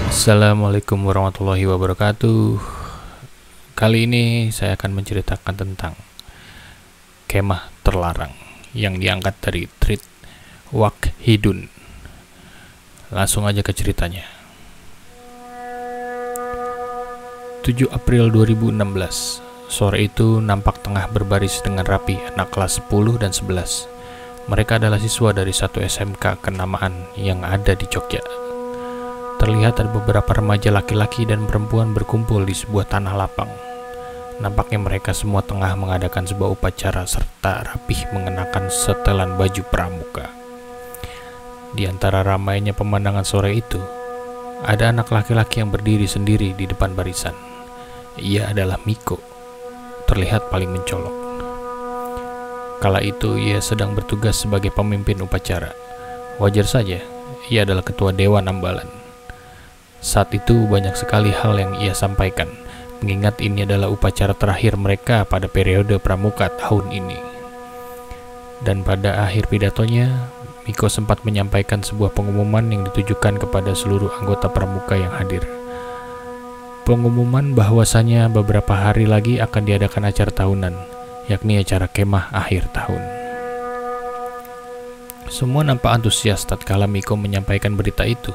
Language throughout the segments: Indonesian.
Assalamualaikum warahmatullahi wabarakatuh. Kali ini saya akan menceritakan tentang kemah terlarang yang diangkat dari Treat Wakhidun. Langsung aja ke ceritanya. 7 April 2016. Sore itu nampak tengah berbaris dengan rapi anak kelas 10 dan 11. Mereka adalah siswa dari satu SMK kenamaan yang ada di Jogja. Terlihat ada beberapa remaja laki-laki dan perempuan berkumpul di sebuah tanah lapang. Nampaknya mereka semua tengah mengadakan sebuah upacara serta rapih mengenakan setelan baju pramuka. Di antara ramainya pemandangan sore itu, ada anak laki-laki yang berdiri sendiri di depan barisan. Ia adalah Miko, terlihat paling mencolok. Kala itu ia sedang bertugas sebagai pemimpin upacara. Wajar saja, ia adalah ketua Dewan Ambalan. Saat itu banyak sekali hal yang ia sampaikan, mengingat ini adalah upacara terakhir mereka pada periode pramuka tahun ini. Dan pada akhir pidatonya, Miko sempat menyampaikan sebuah pengumuman yang ditujukan kepada seluruh anggota pramuka yang hadir. Pengumuman bahwasanya beberapa hari lagi akan diadakan acara tahunan, yakni acara kemah akhir tahun. Semua nampak antusias tatkala Miko menyampaikan berita itu.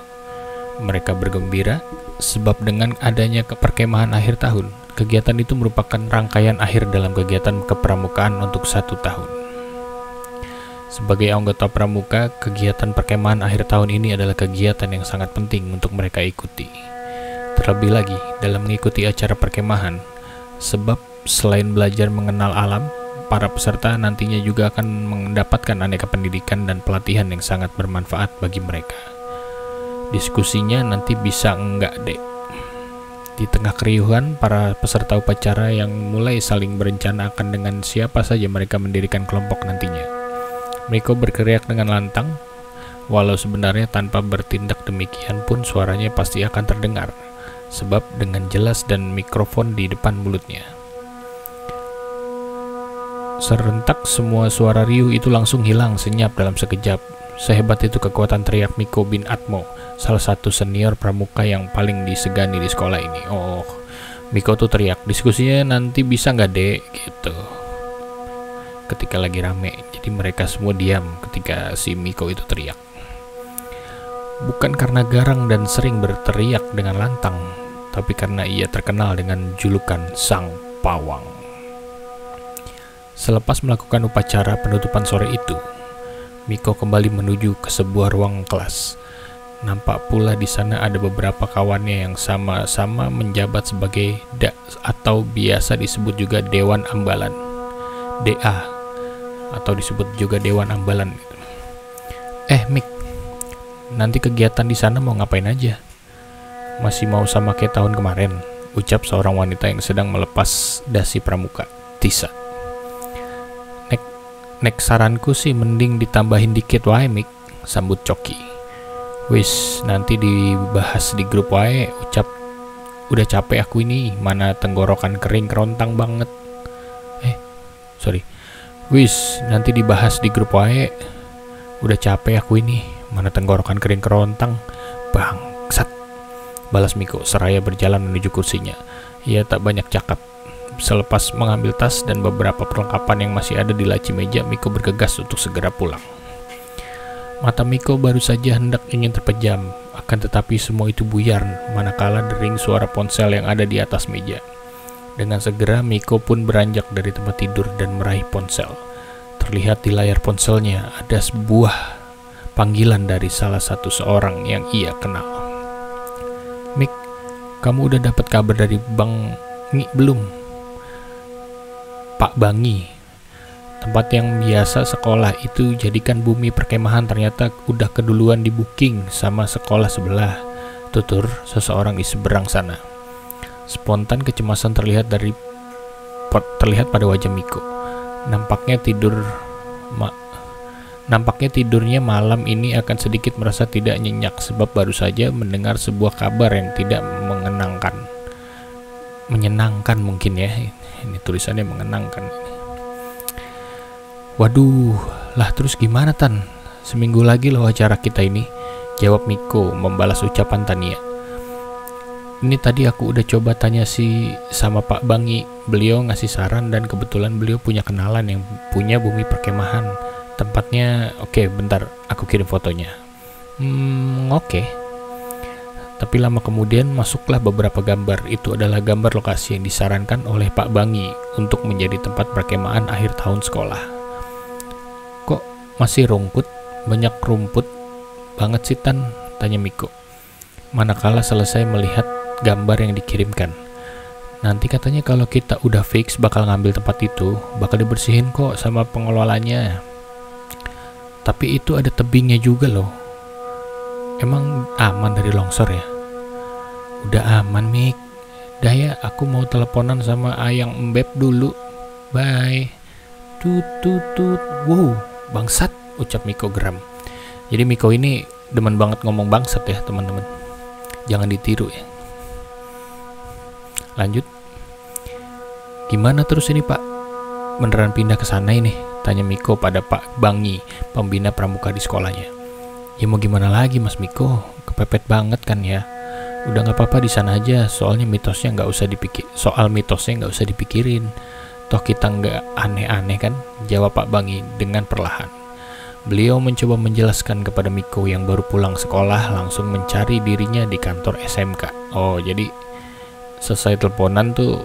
Mereka bergembira sebab dengan adanya perkemahan akhir tahun, kegiatan itu merupakan rangkaian akhir dalam kegiatan kepramukaan untuk 1 tahun. Sebagai anggota pramuka, kegiatan perkemahan akhir tahun ini adalah kegiatan yang sangat penting untuk mereka ikuti. Terlebih lagi dalam mengikuti acara perkemahan, sebab selain belajar mengenal alam, para peserta nantinya juga akan mendapatkan aneka pendidikan dan pelatihan yang sangat bermanfaat bagi mereka. Diskusinya nanti bisa enggak dek. Di tengah keriuhan, para peserta upacara yang mulai saling berencana akan dengan siapa saja mereka mendirikan kelompok nantinya. Miko berteriak dengan lantang, walau sebenarnya tanpa bertindak demikian pun suaranya pasti akan terdengar, sebab dengan jelas dan mikrofon di depan mulutnya. Serentak semua suara riuh itu langsung hilang senyap dalam sekejap. Sehebat itu kekuatan teriak Miko bin Atmo, salah satu senior pramuka yang paling disegani di sekolah ini. Oh, Miko tuh teriak, diskusinya nanti bisa nggak dek? Gitu. Ketika lagi rame, jadi mereka semua diam ketika si Miko itu teriak. Bukan karena garang dan sering berteriak dengan lantang, tapi karena ia terkenal dengan julukan Sang Pawang. Selepas melakukan upacara penutupan sore itu, Miko kembali menuju ke sebuah ruang kelas. Nampak pula di sana ada beberapa kawannya yang sama-sama menjabat sebagai DA atau biasa disebut juga Dewan Ambalan. DA atau disebut juga Dewan Ambalan. Mik, nanti kegiatan di sana mau ngapain aja? Masih mau sama kayak tahun kemarin? Ucap seorang wanita yang sedang melepas dasi pramuka, Tisa. Nek saranku sih mending ditambahin dikit wae Mik, sambut Coki. Wis nanti dibahas di grup wae, ucap. Udah capek aku ini, mana tenggorokan kering kerontang banget. Wis nanti dibahas di grup wae. Udah capek aku ini, mana tenggorokan kering kerontang. Bangsat, balas Miko seraya berjalan menuju kursinya. Ia tak banyak cakap. Selepas mengambil tas dan beberapa perlengkapan yang masih ada di laci meja, Miko bergegas untuk segera pulang. Mata Miko baru saja hendak ingin terpejam, akan tetapi semua itu buyar manakala dering suara ponsel yang ada di atas meja. Dengan segera Miko pun beranjak dari tempat tidur dan meraih ponsel. Terlihat di layar ponselnya ada sebuah panggilan dari salah satu seorang yang ia kenal. Mik, kamu udah dapat kabar dari Bang Ngi belum? Pak Bangi, tempat yang biasa sekolah itu jadikan bumi perkemahan ternyata udah keduluan di booking sama sekolah sebelah, tutur seseorang di seberang sana. Spontan kecemasan terlihat pada wajah Miko. Nampaknya tidurnya malam ini akan sedikit merasa tidak nyenyak sebab baru saja mendengar sebuah kabar yang tidak menyenangkan mungkin ya. Ini tulisannya mengenangkan. Waduh, lah terus gimana Tan? seminggu lagi loh acara kita ini, jawab Miko membalas ucapan Tania. Ini tadi aku udah coba tanya sama Pak Bangi, beliau ngasih saran dan kebetulan beliau punya kenalan yang punya bumi perkemahan. Tempatnya oke, bentar aku kirim fotonya. Oke. Tapi lama kemudian masuklah beberapa gambar. Itu adalah gambar lokasi yang disarankan oleh Pak Bangi untuk menjadi tempat perkemahan akhir tahun sekolah. Kok masih rungkut? Banyak rumput banget sih Tan? Tanya Miko. Manakala selesai melihat gambar yang dikirimkan. Nanti katanya kalau kita udah fix bakal ngambil tempat itu, bakal dibersihin kok sama pengelolanya. Tapi itu ada tebingnya juga loh. Emang aman dari longsor ya? Udah aman, Mik. Dah ya, aku mau teleponan sama Ayang Mbeb dulu. Bye. Tut tut tut. Wow, bangsat, ucap Miko geram. Jadi Miko ini demen banget ngomong bangsat ya, teman-teman. Jangan ditiru ya. Lanjut. Gimana terus ini, Pak? Beneran pindah ke sana ini? Tanya Miko pada Pak Bangi, pembina pramuka di sekolahnya. Ya mau gimana lagi Mas Miko, kepepet banget kan ya. Udah nggak apa-apa di sana aja, soalnya mitosnya nggak usah dipikirin. Toh kita nggak aneh-aneh kan? Jawab Pak Bangi dengan perlahan. Beliau mencoba menjelaskan kepada Miko yang baru pulang sekolah langsung mencari dirinya di kantor SMK. Oh jadi selesai teleponan tuh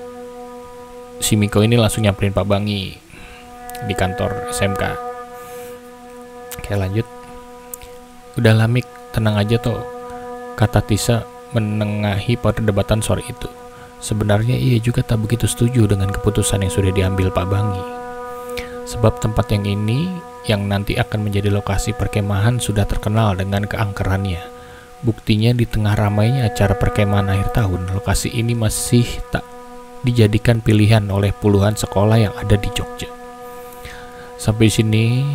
si Miko ini langsung nyamperin Pak Bangi di kantor SMK. Oke lanjut. Udah Mik, tenang aja toh, kata Tisa menengahi perdebatan sore itu. Sebenarnya ia juga tak begitu setuju dengan keputusan yang sudah diambil Pak Bangi. Sebab tempat yang ini yang nanti akan menjadi lokasi perkemahan sudah terkenal dengan keangkerannya. Buktinya di tengah ramainya acara perkemahan akhir tahun, lokasi ini masih tak dijadikan pilihan oleh puluhan sekolah yang ada di Jogja. Sampai sini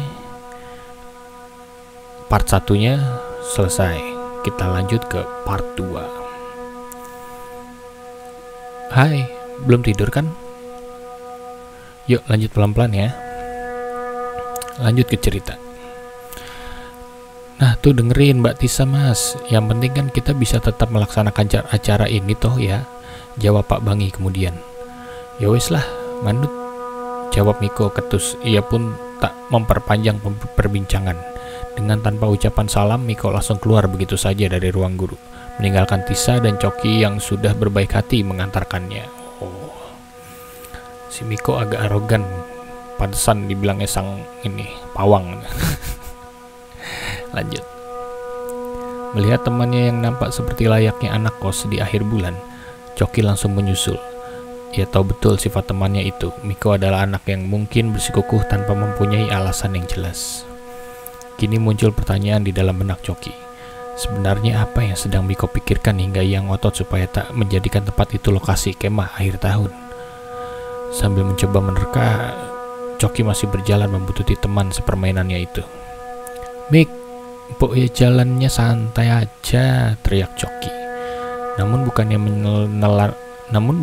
part 1-nya selesai. Kita lanjut ke part 2. Hai, belum tidur kan? Yuk lanjut pelan-pelan ya. Lanjut ke cerita. Nah tuh dengerin Mbak Tisa Mas, yang penting kan kita bisa tetap melaksanakan acara ini toh ya, jawab Pak Bangi kemudian. Ya wes lah, manut, jawab Miko ketus. Ia pun tak memperpanjang perbincangan. Dengan tanpa ucapan salam, Miko langsung keluar begitu saja dari ruang guru, meninggalkan Tisa dan Coki yang sudah berbaik hati mengantarkannya. Oh, si Miko agak arogan, pantesan dibilangnya sang ini pawang. Lanjut. Melihat temannya yang nampak seperti layaknya anak kos di akhir bulan, Coki langsung menyusul. Ia tahu betul sifat temannya itu. Miko adalah anak yang mungkin bersikukuh tanpa mempunyai alasan yang jelas. Kini muncul pertanyaan di dalam benak Coki. Sebenarnya apa yang sedang Miko pikirkan hingga ia ngotot supaya tak menjadikan tempat itu lokasi kemah akhir tahun? Sambil mencoba menerka, Coki masih berjalan membuntuti teman sepermainannya itu. Mik, Mpok ya jalannya santai aja, teriak Coki. Namun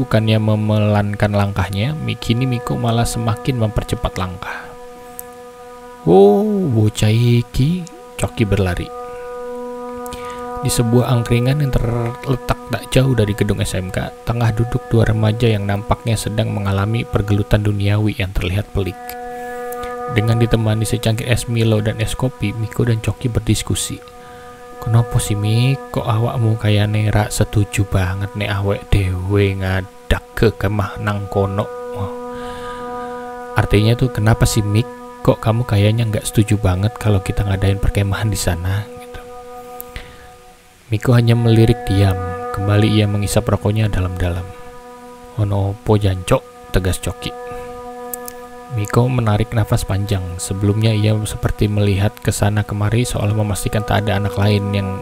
bukannya memelankan langkahnya, kini Miko malah semakin mempercepat langkah. Oh, bocah iki, Coki berlari. Di sebuah angkringan yang terletak tak jauh dari gedung SMK, tengah duduk dua remaja yang nampaknya sedang mengalami pergelutan duniawi yang terlihat pelik. Dengan ditemani secangkir es Milo dan es kopi, Miko dan Coki berdiskusi. Kenapa sih Mik, kok awakmu kayak nera setuju banget nek awek dewe ngadak ke kemah nang kono? Artinya tuh kenapa sih Mik, kok kamu kayaknya nggak setuju banget kalau kita ngadain perkemahan di sana? Gitu. Miko hanya melirik diam. Kembali ia mengisap rokoknya dalam-dalam. Ono opo jancok, tegas Coki. Miko menarik nafas panjang. Sebelumnya ia seperti melihat ke sana kemari seolah memastikan tak ada anak lain yang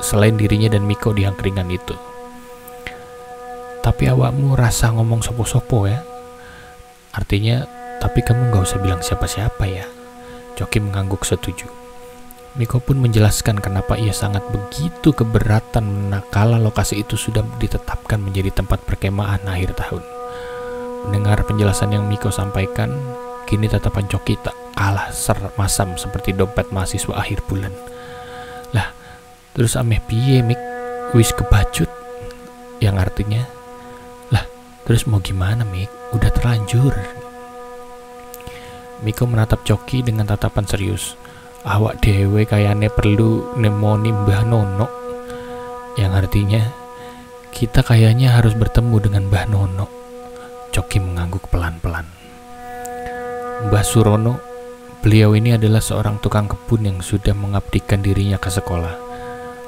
selain dirinya dan Miko di angkringan itu. Tapi awakmu rasa ngomong sopo-sopo ya? Artinya, tapi kamu gak usah bilang siapa-siapa ya. Coki mengangguk setuju. Miko pun menjelaskan kenapa ia sangat begitu keberatan manakala lokasi itu sudah ditetapkan menjadi tempat perkemahan akhir tahun. Mendengar penjelasan yang Miko sampaikan, Kini tatapan Coki tak kalah masam seperti dompet mahasiswa akhir bulan. Lah, terus ameh piye Mik? Wis kebacut. Yang artinya, lah terus mau gimana Mik? Udah terlanjur. Miko menatap Coki dengan tatapan serius. Awak dewe kayane perlu nemoni Mbah Nono. Yang artinya, kita kayaknya harus bertemu dengan Mbah Nono. Coki mengangguk pelan-pelan. Mbah Surono, beliau ini adalah seorang tukang kebun yang sudah mengabdikan dirinya ke sekolah.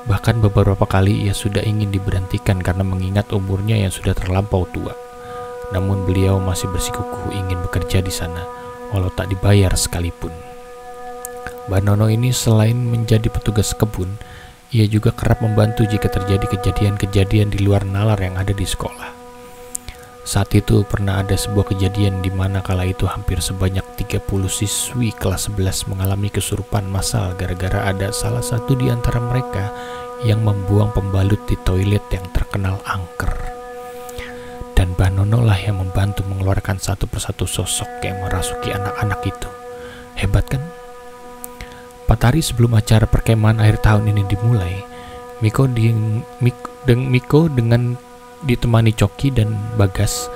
Bahkan beberapa kali ia sudah ingin diberhentikan karena mengingat umurnya yang sudah terlampau tua. Namun beliau masih bersikukuh ingin bekerja di sana, walau tak dibayar sekalipun. Mbah Nono ini selain menjadi petugas kebun, ia juga kerap membantu jika terjadi kejadian-kejadian di luar nalar yang ada di sekolah. Saat itu pernah ada sebuah kejadian di mana kala itu hampir sebanyak 30 siswi kelas 11 mengalami kesurupan massal gara-gara ada salah satu di antara mereka yang membuang pembalut di toilet yang terkenal angker. Dan Mbah Nono lah yang membantu mengeluarkan satu persatu sosok yang merasuki anak-anak itu. Hebat kan? 4 hari sebelum acara perkemahan akhir tahun ini dimulai, Miko dengan ditemani Coki dan Bagas,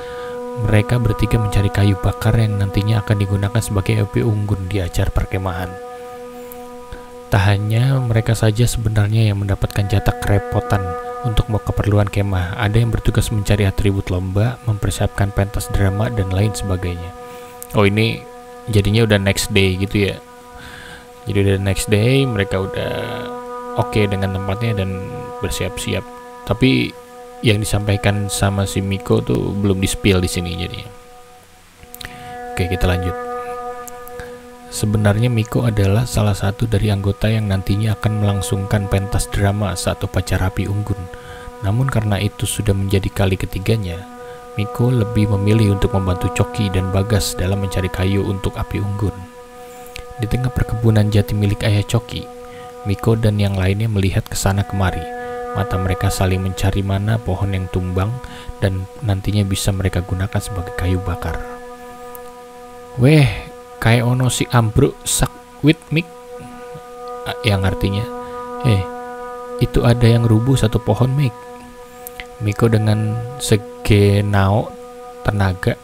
mereka bertiga mencari kayu bakar yang nantinya akan digunakan sebagai api unggun di acara perkemahan. Tak hanya mereka saja sebenarnya yang mendapatkan jatah kerepotan untuk keperluan kemah. Ada yang bertugas mencari atribut lomba, mempersiapkan pentas drama, dan lain sebagainya. Oh, ini jadinya udah next day gitu ya. Jadi udah next day, mereka udah oke dengan tempatnya dan bersiap-siap. Tapi yang disampaikan sama si Miko tuh belum di-spill di sini jadinya. Oke, kita lanjut. Sebenarnya Miko adalah salah satu dari anggota yang nantinya akan melangsungkan pentas drama saat upacara api unggun. Namun karena itu sudah menjadi kali ketiganya, Miko lebih memilih untuk membantu Coki dan Bagas dalam mencari kayu untuk api unggun. Di tengah perkebunan jati milik ayah Coki, Miko dan yang lainnya melihat kesana kemari. Mata mereka saling mencari mana pohon yang tumbang dan nantinya bisa mereka gunakan sebagai kayu bakar. Weh, kayak ono si ambruk sak wit Mik. Yang artinya, itu ada yang rubuh satu pohon Mik. Miko dengan segenau tenaga.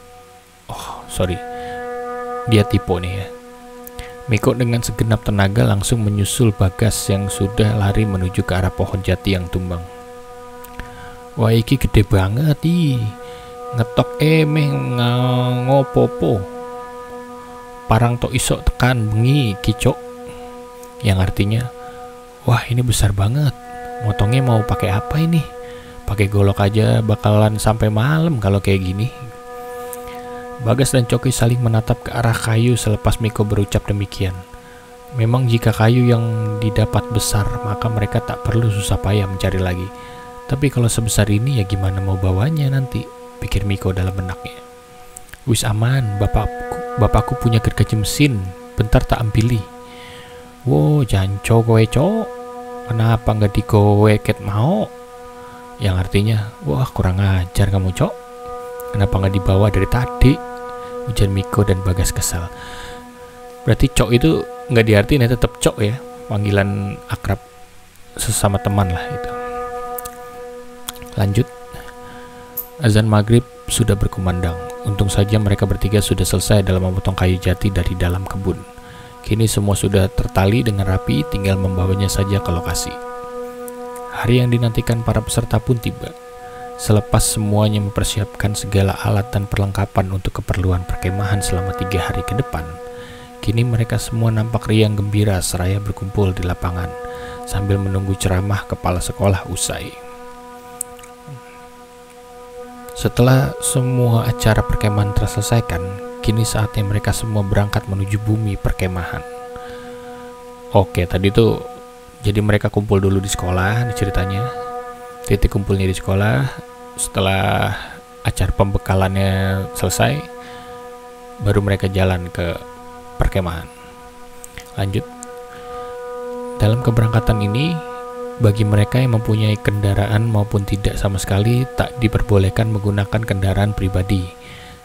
Dia tipe nih ya. Miko dengan segenap tenaga langsung menyusul Bagas yang sudah lari menuju ke arah pohon jati yang tumbang. Wah, iki gede banget ngetok emeh ngopopo. Parang tok isok tekan bengi kicok. Yang artinya, wah ini besar banget. Motongnya mau pakai apa ini? Pakai golok aja bakalan sampai malam kalau kayak gini. Bagas dan Coki saling menatap ke arah kayu selepas Miko berucap demikian. Memang jika kayu yang didapat besar, maka mereka tak perlu susah payah mencari lagi. Tapi kalau sebesar ini ya gimana mau bawanya nanti, pikir Miko dalam benaknya. Wis aman, bapakku punya gergaji mesin, bentar tak ampili. Wow, janco kowe cok, kenapa nggak digowe ket mau? Yang artinya, wah kurang ajar kamu cok, kenapa nggak dibawa dari tadi? Ujar Miko dan Bagas kesal. Berarti cok itu nggak diartiin ya, tetap cok ya, panggilan akrab sesama teman lah itu. Lanjut. Azan maghrib sudah berkumandang. Untung saja mereka bertiga sudah selesai dalam memotong kayu jati dari dalam kebun. Kini semua sudah tertali dengan rapi, tinggal membawanya saja ke lokasi. Hari yang dinantikan para peserta pun tiba. Selepas semuanya mempersiapkan segala alat dan perlengkapan untuk keperluan perkemahan selama 3 hari ke depan, kini mereka semua nampak riang gembira seraya berkumpul di lapangan sambil menunggu ceramah kepala sekolah usai. Setelah semua acara perkemahan terselesaikan, kini saatnya mereka semua berangkat menuju bumi perkemahan. Oke, tadi tuh jadi mereka kumpul dulu di sekolah, ini ceritanya. Titik kumpulnya di sekolah. Setelah acara pembekalannya selesai, baru mereka jalan ke perkemahan. Lanjut. Dalam keberangkatan ini, bagi mereka yang mempunyai kendaraan maupun tidak sama sekali tak diperbolehkan menggunakan kendaraan pribadi.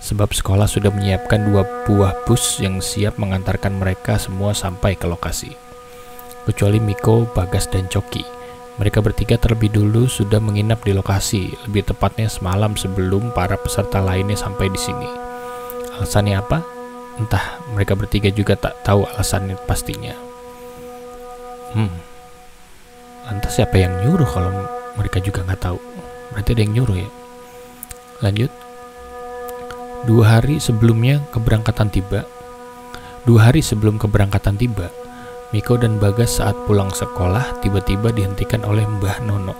sebab sekolah sudah menyiapkan 2 buah bus yang siap mengantarkan mereka semua sampai ke lokasi. Kecuali Miko, Bagas, dan Coki. Mereka bertiga terlebih dulu sudah menginap di lokasi, lebih tepatnya semalam sebelum para peserta lainnya sampai di sini. Alasannya apa? Entah, mereka bertiga juga tak tahu alasannya pastinya. Lantas siapa yang nyuruh kalau mereka juga nggak tahu? Berarti ada yang nyuruh ya. Lanjut. 2 hari sebelum keberangkatan tiba, Miko dan Bagas saat pulang sekolah tiba-tiba dihentikan oleh Mbah Nono.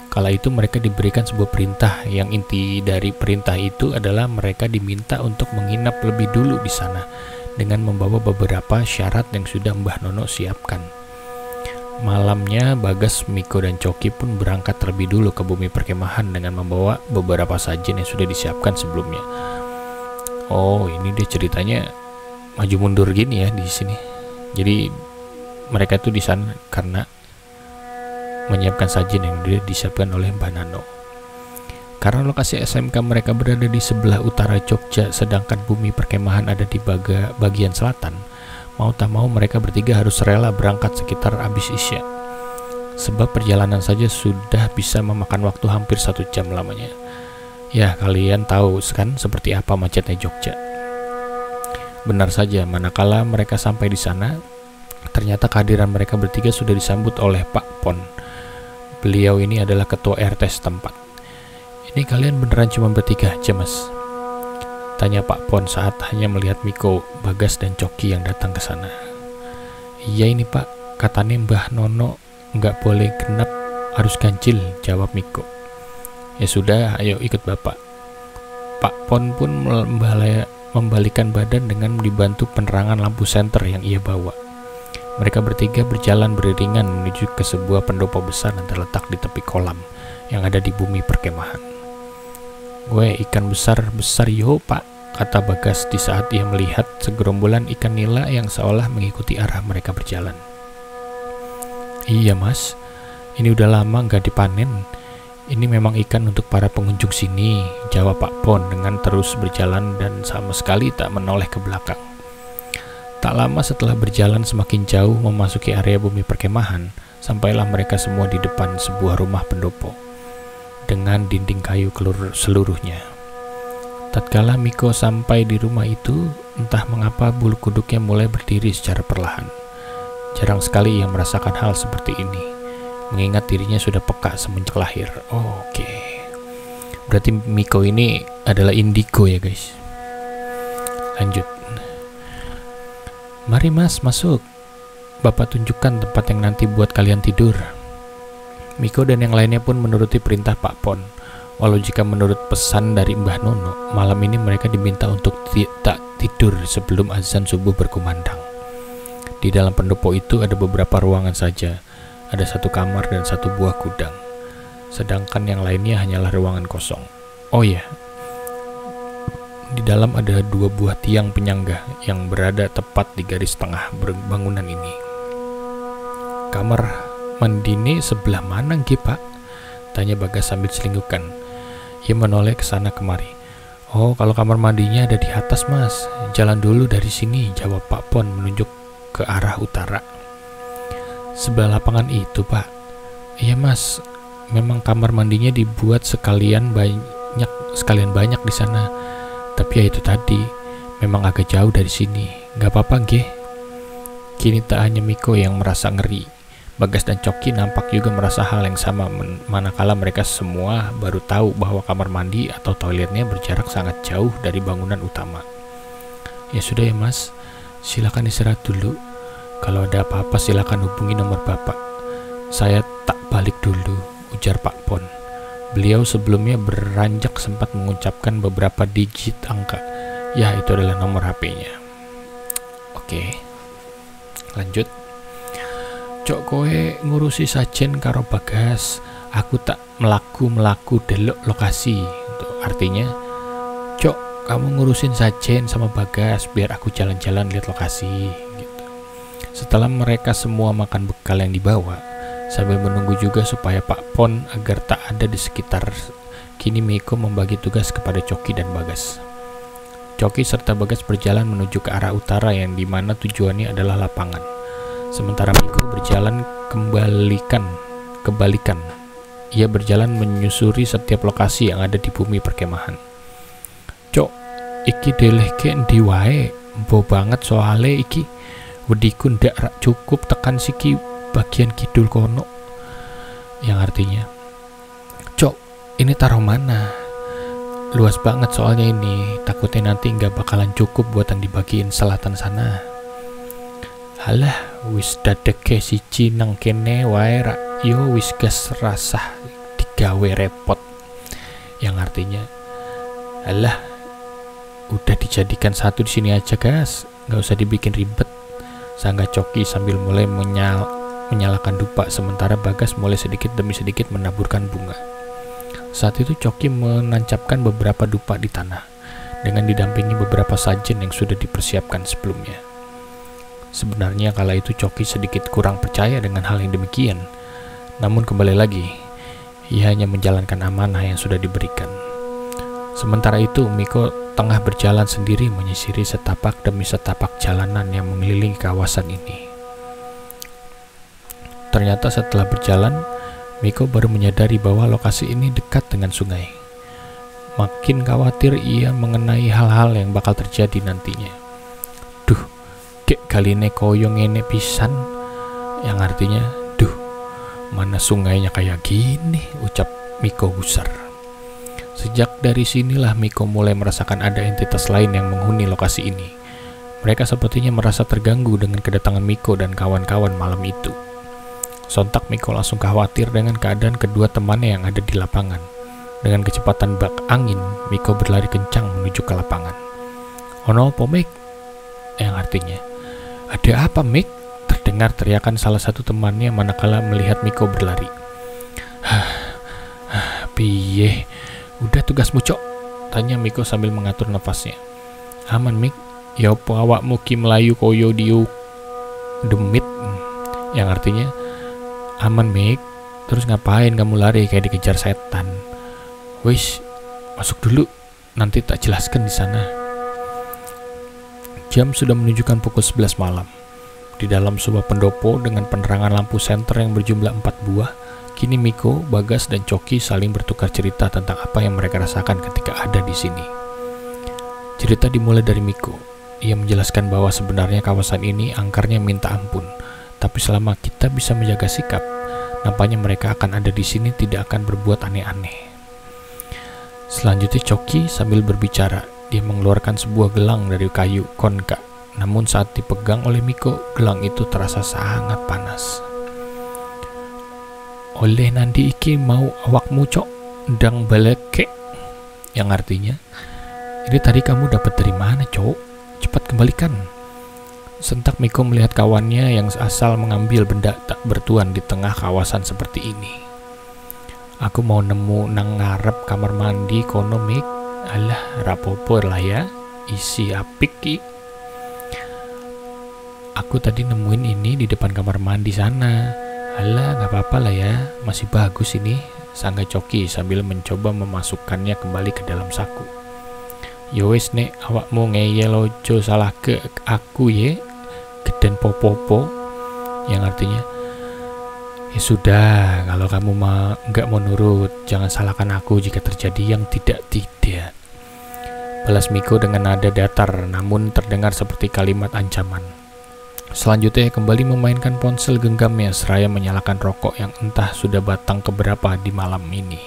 Kala itu mereka diberikan sebuah perintah, yang inti dari perintah itu adalah mereka diminta untuk menginap lebih dulu di sana dengan membawa beberapa syarat yang sudah Mbah Nono siapkan. Malamnya Bagas, Miko, dan Coki pun berangkat terlebih dulu ke bumi perkemahan dengan membawa beberapa sajian yang sudah disiapkan sebelumnya. Oh, ini dia ceritanya maju mundur gini ya di sini. Jadi mereka tuh di sana karena menyiapkan sajian yang disiapkan oleh Mbak Nano. Karena lokasi SMK mereka berada di sebelah utara Jogja, sedangkan bumi perkemahan ada di bagian selatan. Mau tak mau mereka bertiga harus rela berangkat sekitar habis isya. Sebab perjalanan saja sudah bisa memakan waktu hampir 1 jam lamanya. Ya, kalian tahu kan seperti apa macetnya Jogja. Benar saja, manakala mereka sampai di sana, ternyata kehadiran mereka bertiga sudah disambut oleh Pak Pon. Beliau ini adalah ketua RT setempat. Ini kalian beneran cuma bertiga aja, Mas? Tanya Pak Pon saat hanya melihat Miko, Bagas, dan Coki yang datang ke sana. Iya ini Pak, katanya Mbah Nono nggak boleh genap, harus ganjil, jawab Miko. Ya sudah, ayo ikut Bapak. Pak Pon pun membalikan badan dengan dibantu penerangan lampu senter yang ia bawa. Mereka bertiga berjalan beriringan menuju ke sebuah pendopo besar yang terletak di tepi kolam yang ada di bumi perkemahan. Gue ikan besar-besar yo Pak, kata Bagas di saat ia melihat segerombolan ikan nila yang seolah mengikuti arah mereka berjalan. Iya Mas, ini udah lama nggak dipanen. Ini memang ikan untuk para pengunjung sini, jawab Pak Pon dengan terus berjalan dan sama sekali tak menoleh ke belakang. Tak lama setelah berjalan semakin jauh memasuki area bumi perkemahan, sampailah mereka semua di depan sebuah rumah pendopo dengan dinding kayu seluruhnya. Tatkala Miko sampai di rumah itu, entah mengapa bulu kuduknya mulai berdiri secara perlahan. Jarang sekali ia merasakan hal seperti ini, mengingat dirinya sudah peka semenjak lahir. Oke. Berarti Miko ini adalah indigo ya guys. Lanjut. Mari Mas, masuk. Bapak tunjukkan tempat yang nanti buat kalian tidur. Miko dan yang lainnya pun menuruti perintah Pak Pon. Walau jika menurut pesan dari Mbah Nono, malam ini mereka diminta untuk tak tidur sebelum azan subuh berkumandang. Di dalam pendopo itu ada beberapa ruangan saja. Ada 1 kamar dan 1 buah gudang. Sedangkan yang lainnya hanyalah ruangan kosong. Oh ya, di dalam ada 2 buah tiang penyangga yang berada tepat di garis tengah bangunan ini. Kamar mandine sebelah mana nggih Pak? Tanya Bagas sambil selingkuhkan. Ia menoleh ke sana kemari. Oh, kalau kamar mandinya ada di atas Mas. Jalan dulu dari sini, jawab Pak Pon menunjuk ke arah utara. Sebelah lapangan itu Pak. Iya Mas, memang kamar mandinya dibuat sekalian banyak di sana. Tapi ya itu tadi, memang agak jauh dari sini. Gak apa-apa nggih. Kini tak hanya Miko yang merasa ngeri. Bagas dan Coki nampak juga merasa hal yang sama, manakala mereka semua baru tahu bahwa kamar mandi atau toiletnya berjarak sangat jauh dari bangunan utama. Ya sudah ya Mas, silakan istirahat dulu. Kalau ada apa-apa silakan hubungi nomor Bapak. Saya tak balik dulu, ujar Pak Pon. Beliau sebelumnya beranjak sempat mengucapkan beberapa digit angka. Ya, itu adalah nomor HP-nya. Oke. Lanjut. Cok kowe ngurusi sajen karo Bagas. Aku tak melaku delok lokasi. Artinya, Cok, kamu ngurusin sajen sama Bagas biar aku jalan-jalan lihat lokasi. Gitu. Setelah mereka semua makan bekal yang dibawa, sambil menunggu juga supaya Pak Pon agar tak ada di sekitar, kini Miko membagi tugas kepada Coki dan Bagas. Coki serta Bagas berjalan menuju ke arah utara yang dimana tujuannya adalah lapangan. Sementara Miko berjalan kebalikan. Ia berjalan menyusuri setiap lokasi yang ada di bumi perkemahan. Cok, iki delehke endi wae, embo banget soale iki. Wediku ndak rak cukup tekan siki bagian kidul kono. Yang artinya, Cok, ini taruh mana? Luas banget soalnya ini, takutnya nanti nggak bakalan cukup buat yang dibagiin selatan sana. Halah, wis dadeke siji nang kene wae rak, yo wis gas rasah digawe repot. Yang artinya, halah, udah dijadikan satu di sini aja gas, nggak usah dibikin ribet. Sangga Coki sambil mulai menyalakan dupa, sementara Bagas mulai sedikit demi sedikit menaburkan bunga. Saat itu Coki menancapkan beberapa dupa di tanah, dengan didampingi beberapa sajen yang sudah dipersiapkan sebelumnya. Sebenarnya kala itu Coki sedikit kurang percaya dengan hal yang demikian, namun kembali lagi, ia hanya menjalankan amanah yang sudah diberikan. Sementara itu, Miko tengah berjalan sendiri menyisiri setapak demi setapak jalanan yang mengelilingi kawasan ini. Ternyata setelah berjalan, Miko baru menyadari bahwa lokasi ini dekat dengan sungai. Makin khawatir ia mengenai hal-hal yang bakal terjadi nantinya. Duh, kek galine koyo ngene pisan. Yang artinya, duh, mana sungainya kayak gini, ucap Miko gusar. Sejak dari sinilah Miko mulai merasakan ada entitas lain yang menghuni lokasi ini. Mereka sepertinya merasa terganggu dengan kedatangan Miko dan kawan-kawan malam itu. Sontak Miko langsung khawatir dengan keadaan kedua temannya yang ada di lapangan. Dengan kecepatan bak angin, Miko berlari kencang menuju ke lapangan. Ono po Mik? Yang artinya, ada apa Mik? Terdengar teriakan salah satu temannya manakala melihat Miko berlari. Piye? Udah tugasmu Cok? Tanya Miko sambil mengatur nafasnya. Aman Mik, ya opo awakmu ki melayu koyo diu demit. Yang artinya, aman Mik, terus ngapain kamu lari kayak dikejar setan? Wis, masuk dulu, nanti tak jelaskan di sana. Jam sudah menunjukkan pukul 11 malam. Di dalam sebuah pendopo dengan penerangan lampu senter yang berjumlah 4 buah, kini Miko, Bagas, dan Coki saling bertukar cerita tentang apa yang mereka rasakan ketika ada di sini. Cerita dimulai dari Miko. Ia menjelaskan bahwa sebenarnya kawasan ini angkarnya minta ampun, tapi selama kita bisa menjaga sikap, nampaknya mereka akan ada di sini tidak akan berbuat aneh-aneh. Selanjutnya Coki sambil berbicara, dia mengeluarkan sebuah gelang dari kayu konka. Namun saat dipegang oleh Miko, gelang itu terasa sangat panas. Oleh nandi iki mau awakmu Cok ndang baleke. Yang artinya, ini tadi kamu dapat dari mana Cok? Cepat kembalikan. Sentak Miko melihat kawannya yang asal mengambil benda tak bertuan di tengah kawasan seperti ini. Aku mau nemu nang ngarep kamar mandi kono Mik. Alah, rapopo lah ya, isi apik ki. Aku tadi nemuin ini di depan kamar mandi sana. Alah, gak apa-apa lah ya, masih bagus ini, sangga Coki sambil mencoba memasukkannya kembali ke dalam saku. Yowes nek, awakmu ngeyel ojo salah ke aku ye, geden popo-popo. Yang artinya, ya sudah, kalau kamu nggak mau nurut, jangan salahkan aku jika terjadi yang tidak-tidak. Balas Miko dengan nada datar, namun terdengar seperti kalimat ancaman. Selanjutnya kembali memainkan ponsel genggamnya seraya menyalakan rokok yang entah sudah batang keberapa di malam ini.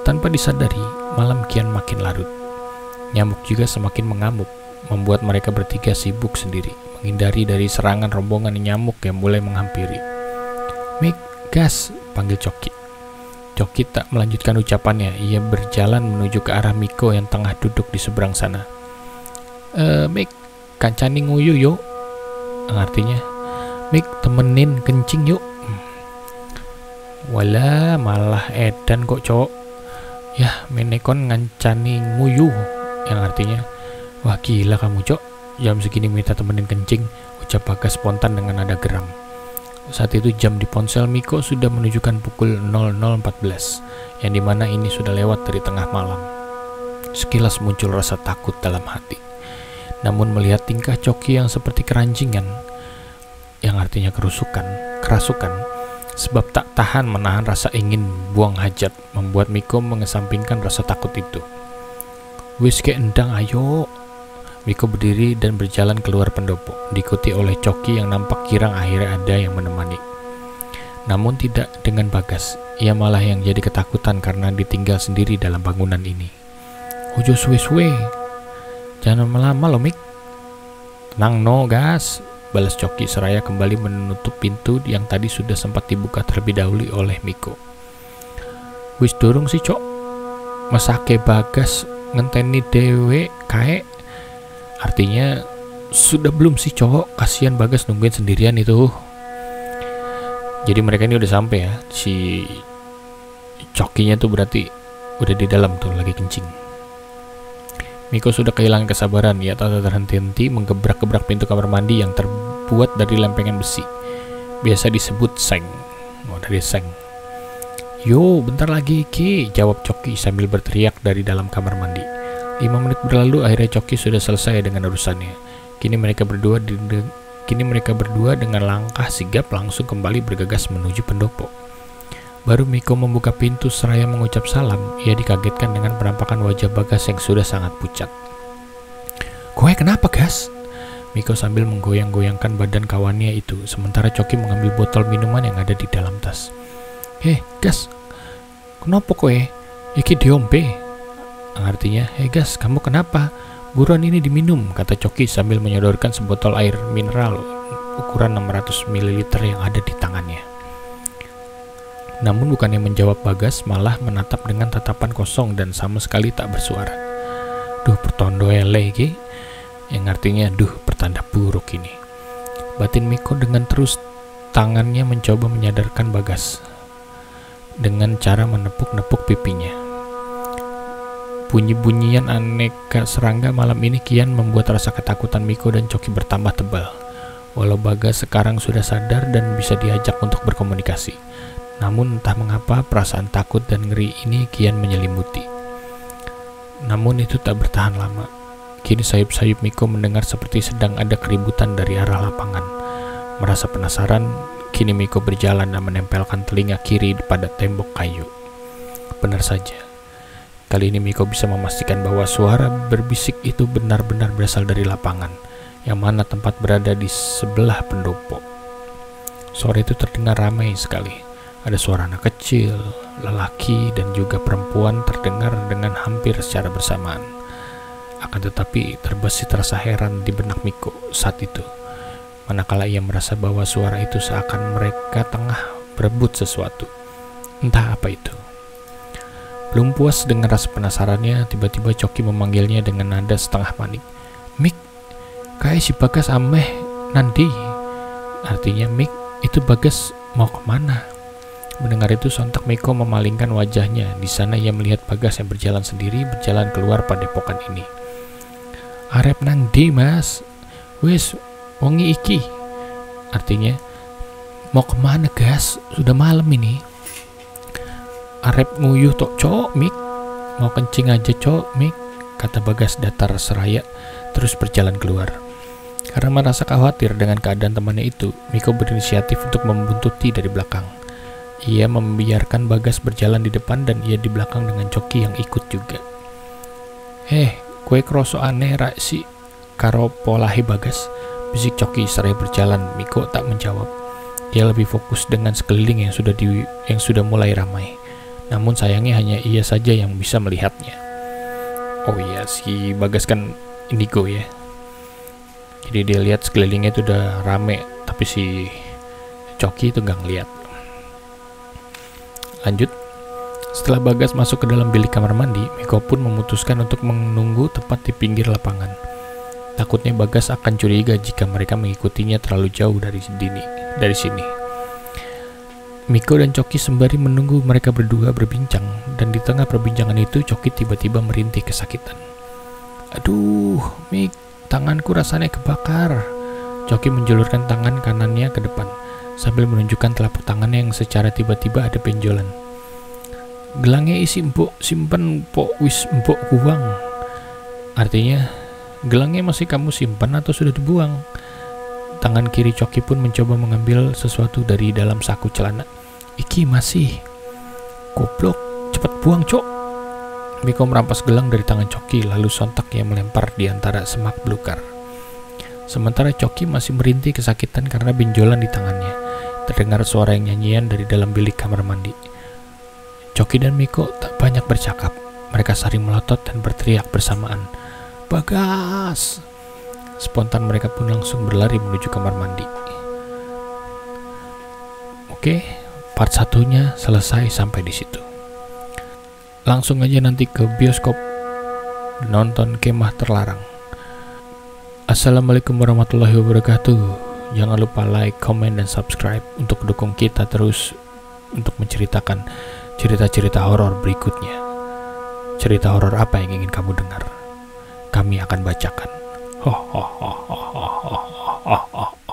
Tanpa disadari, malam kian makin larut. Nyamuk juga semakin mengamuk, membuat mereka bertiga sibuk sendiri, menghindari dari serangan rombongan nyamuk yang mulai menghampiri. Mik, gas, panggil Coki. Coki tak melanjutkan ucapannya, ia berjalan menuju ke arah Miko yang tengah duduk di seberang sana. Mik, kancani nguyu yuk. Artinya, Mik temenin kencing yuk. Walah, malah edan kok Cok. Yah, menekon ngancani nguyu. Yang artinya, wah gila kamu Cok, jam segini minta temenin kencing, ucap Bagas spontan dengan nada geram. Saat itu jam di ponsel Miko sudah menunjukkan pukul 00.14, yang dimana ini sudah lewat dari tengah malam. Sekilas muncul rasa takut dalam hati. Namun melihat tingkah Coki yang seperti keranjingan, yang artinya kerasukan, sebab tak tahan menahan rasa ingin buang hajat, membuat Miko mengesampingkan rasa takut itu. Wis ke endang ayo. Miko berdiri dan berjalan keluar pendopo, diikuti oleh Coki yang nampak girang akhirnya ada yang menemani. Namun tidak dengan Bagas, ia malah yang jadi ketakutan karena ditinggal sendiri dalam bangunan ini. Ojo suwe-suwe, jangan lama-lama loh Mik. Tenang no gas, balas Coki seraya kembali menutup pintu yang tadi sudah sempat dibuka terlebih dahulu oleh Miko. Wis dorong sih cok, mesake Bagas ngenteni dewe kae. Artinya sudah belum sih cowok, kasihan Bagas nungguin sendirian itu. Jadi mereka ini udah sampai ya. Si Cokinya tuh berarti udah di dalam tuh lagi kencing. Miko sudah kehilangan kesabaran. Ia tak terhenti-henti menggebrak-gebrak pintu kamar mandi yang terbuat dari lempengan besi, biasa disebut seng. Dari seng. Yo bentar lagi Ki, jawab Coki sambil berteriak dari dalam kamar mandi. 5 menit berlalu, akhirnya Coki sudah selesai dengan urusannya. Kini mereka berdua dengan langkah sigap langsung kembali bergegas menuju pendopo. Baru Miko membuka pintu seraya mengucap salam, ia dikagetkan dengan penampakan wajah Bagas yang sudah sangat pucat. Kowe kenapa Gas? Miko sambil menggoyang-goyangkan badan kawannya itu, sementara Coki mengambil botol minuman yang ada di dalam tas. Gas, kenapa kowe? Iki diombe. Artinya, Gas, kamu kenapa? Buruan ini diminum, kata Coki sambil menyodorkan sebotol air mineral ukuran 600 ml yang ada di tangannya. Namun bukannya menjawab Bagas, malah menatap dengan tatapan kosong dan sama sekali tak bersuara. Duh, pertondo elege, yang artinya duh, pertanda buruk ini. Batin Miko dengan terus tangannya mencoba menyadarkan Bagas dengan cara menepuk-nepuk pipinya. Bunyi-bunyian aneka serangga malam ini kian membuat rasa ketakutan Miko dan Coki bertambah tebal. Walau Bagas sekarang sudah sadar dan bisa diajak untuk berkomunikasi, namun entah mengapa perasaan takut dan ngeri ini kian menyelimuti. Namun itu tak bertahan lama. Kini sayup-sayup Miko mendengar seperti sedang ada keributan dari arah lapangan. Merasa penasaran, kini Miko berjalan dan menempelkan telinga kiri pada tembok kayu. Benar saja. Kali ini Miko bisa memastikan bahwa suara berbisik itu benar-benar berasal dari lapangan, yang mana tempat berada di sebelah pendopo. Suara itu terdengar ramai sekali. Ada suara anak kecil, lelaki, dan juga perempuan terdengar dengan hampir secara bersamaan. Akan tetapi terbesit rasa heran di benak Miko saat itu, manakala ia merasa bahwa suara itu seakan mereka tengah berebut sesuatu. Entah apa itu. Belum puas dengan rasa penasarannya, tiba-tiba Coki memanggilnya dengan nada setengah panik. Mik, kayak si Bagas ameh nanti. Artinya, Mik, itu Bagas mau kemana? Mendengar itu sontak Miko memalingkan wajahnya. Di sana ia melihat Bagas yang berjalan sendiri berjalan keluar padepokan ini. Arep nang di mas, wis wongi iki. Artinya, mau kemana Gas? Sudah malam ini. Arep nguyuh tok cok Mik, mau kencing aja cok Mik, kata Bagas datar seraya terus berjalan keluar. Karena merasa khawatir dengan keadaan temannya itu, Miko berinisiatif untuk membuntuti dari belakang. Ia membiarkan Bagas berjalan di depan dan ia di belakang dengan Coki yang ikut juga. Kue kroso aneh rak si karo polahe Bagas, bisik Coki seraya berjalan. Miko tak menjawab. Ia lebih fokus dengan sekeliling yang sudah mulai ramai. Namun sayangnya hanya ia saja yang bisa melihatnya. Oh iya, si Bagas kan indigo ya. Jadi dia lihat sekelilingnya itu udah rame, tapi si Coki itu nggak ngeliat. Lanjut, setelah Bagas masuk ke dalam bilik kamar mandi, Miko pun memutuskan untuk menunggu tepat di pinggir lapangan. Takutnya Bagas akan curiga jika mereka mengikutinya terlalu jauh dari sini. Miko dan Coki sembari menunggu mereka berdua berbincang, dan di tengah perbincangan itu Coki tiba-tiba merintih kesakitan. Aduh, Mik, tanganku rasanya kebakar. Coki menjulurkan tangan kanannya ke depan, sambil menunjukkan telapak tangannya yang secara tiba-tiba ada benjolan. Gelangnya isi empuk, simpen pok wis empuk kuwang. Artinya, gelangnya masih kamu simpan atau sudah dibuang? Tangan kiri Coki pun mencoba mengambil sesuatu dari dalam saku celana. Iki masih. Goblok, cepat buang, Cok. Miko merampas gelang dari tangan Coki, lalu sontak ia melempar di antara semak belukar. Sementara Coki masih merintih kesakitan karena benjolan di tangannya. Terdengar suara yang nyanyian dari dalam bilik kamar mandi. Coki dan Miko tak banyak bercakap. Mereka saling melotot dan berteriak bersamaan. Bagas! Spontan mereka pun langsung berlari menuju kamar mandi. Oke, part satunya selesai sampai di situ. Langsung aja nanti ke bioskop nonton Kemah Terlarang. Assalamualaikum warahmatullahi wabarakatuh. Jangan lupa like, comment, dan subscribe untuk dukung kita terus untuk menceritakan cerita-cerita horor berikutnya. Cerita horor apa yang ingin kamu dengar? Kami akan bacakan. Ho ho ho ho ho ho ho ho.